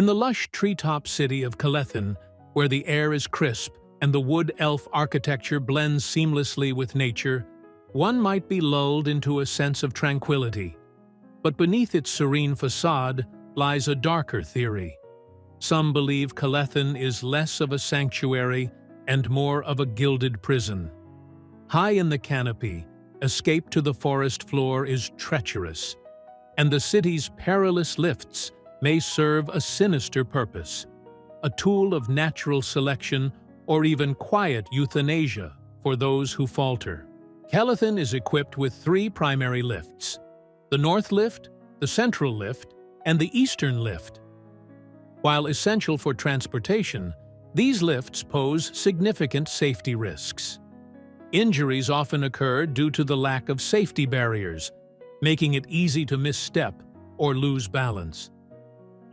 In the lush treetop city of Kelethin, where the air is crisp and the wood elf architecture blends seamlessly with nature, one might be lulled into a sense of tranquility. But beneath its serene facade lies a darker theory. Some believe Kelethin is less of a sanctuary and more of a gilded prison. High in the canopy, escape to the forest floor is treacherous, and the city's perilous lifts may serve a sinister purpose, a tool of natural selection or even quiet euthanasia for those who falter. Kelethin is equipped with 3 primary lifts: the North Lift, the Central Lift, and the Eastern Lift. While essential for transportation, these lifts pose significant safety risks. Injuries often occur due to the lack of safety barriers, making it easy to misstep or lose balance.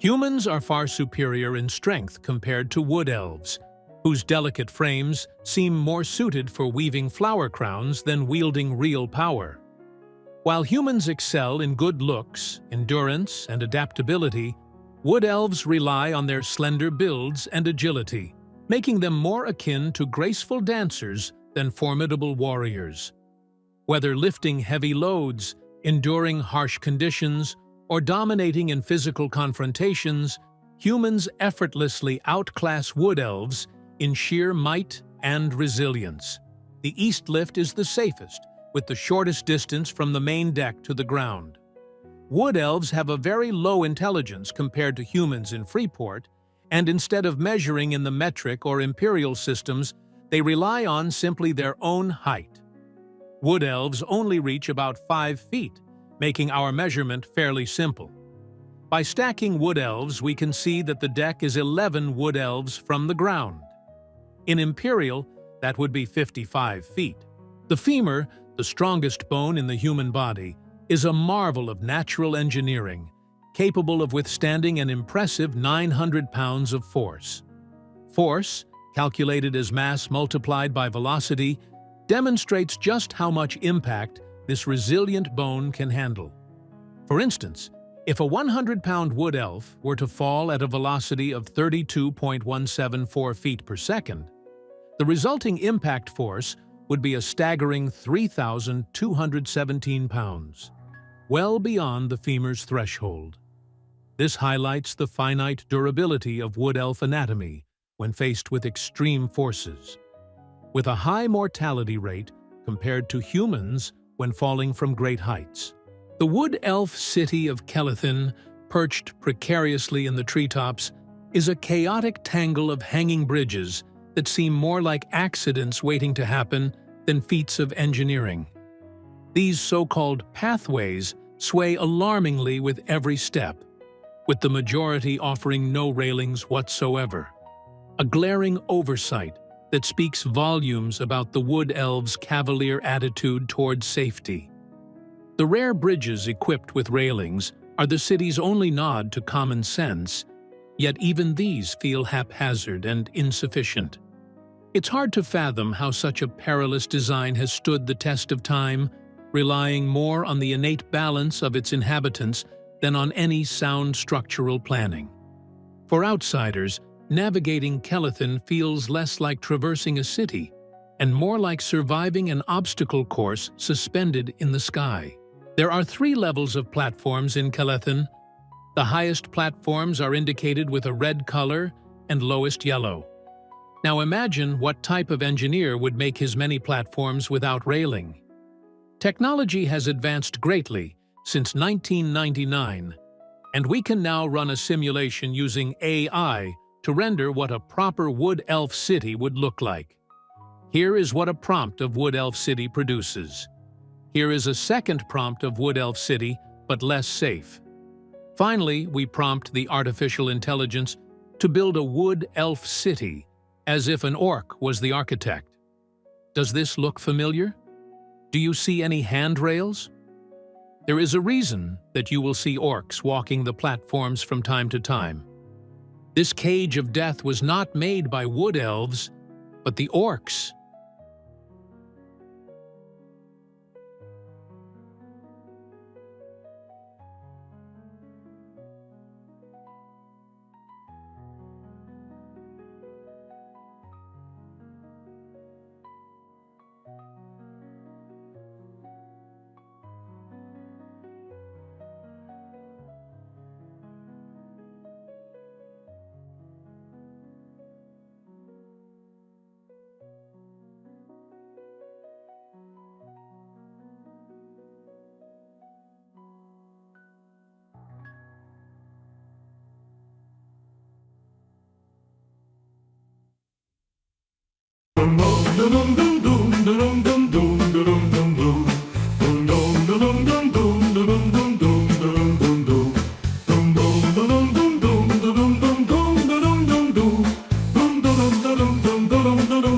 Humans are far superior in strength compared to wood elves, whose delicate frames seem more suited for weaving flower crowns than wielding real power. While humans excel in good looks, endurance, and adaptability, wood elves rely on their slender builds and agility, making them more akin to graceful dancers than formidable warriors. Whether lifting heavy loads, enduring harsh conditions, or dominating in physical confrontations, humans effortlessly outclass wood elves in sheer might and resilience. The East Lift is the safest, with the shortest distance from the main deck to the ground. Wood elves have a very low intelligence compared to humans in Freeport, and instead of measuring in the metric or imperial systems, they rely on simply their own height. Wood elves only reach about 5 feet, making our measurement fairly simple. By stacking wood elves, we can see that the deck is 11 wood elves from the ground. In Imperial, that would be 55 feet. The femur, the strongest bone in the human body, is a marvel of natural engineering, capable of withstanding an impressive 900 pounds of force. Force, calculated as mass multiplied by velocity, demonstrates just how much impact this resilient bone can handle. For instance, if a 100-pound wood elf were to fall at a velocity of 32.174 feet per second, the resulting impact force would be a staggering 3,217 pounds, well beyond the femur's threshold. This highlights the finite durability of wood elf anatomy when faced with extreme forces, with a high mortality rate compared to humans when falling from great heights. The wood elf city of Kelethin, perched precariously in the treetops, is a chaotic tangle of hanging bridges that seem more like accidents waiting to happen than feats of engineering. These so-called pathways sway alarmingly with every step, with the majority offering no railings whatsoever. A glaring oversight that speaks volumes about the wood elves' cavalier attitude towards safety. The rare bridges equipped with railings are the city's only nod to common sense, yet even these feel haphazard and insufficient. It's hard to fathom how such a perilous design has stood the test of time, relying more on the innate balance of its inhabitants than on any sound structural planning. For outsiders, navigating Kelethin feels less like traversing a city and more like surviving an obstacle course suspended in the sky. There are 3 levels of platforms in Kelethin. The highest platforms are indicated with a red color and lowest yellow. Now imagine what type of engineer would make his many platforms without railing. Technology has advanced greatly since 1999, and we can now run a simulation using AI to render what a proper wood elf city would look like. Here is what a prompt of wood elf city produces. Here is a second prompt of wood elf city, but less safe. Finally, we prompt the artificial intelligence to build a wood elf city, as if an orc was the architect. Does this look familiar? Do you see any handrails? There is a reason that you will see orcs walking the platforms from time to time. This cage of death was not made by wood elves, but the orcs. Dum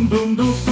dum dum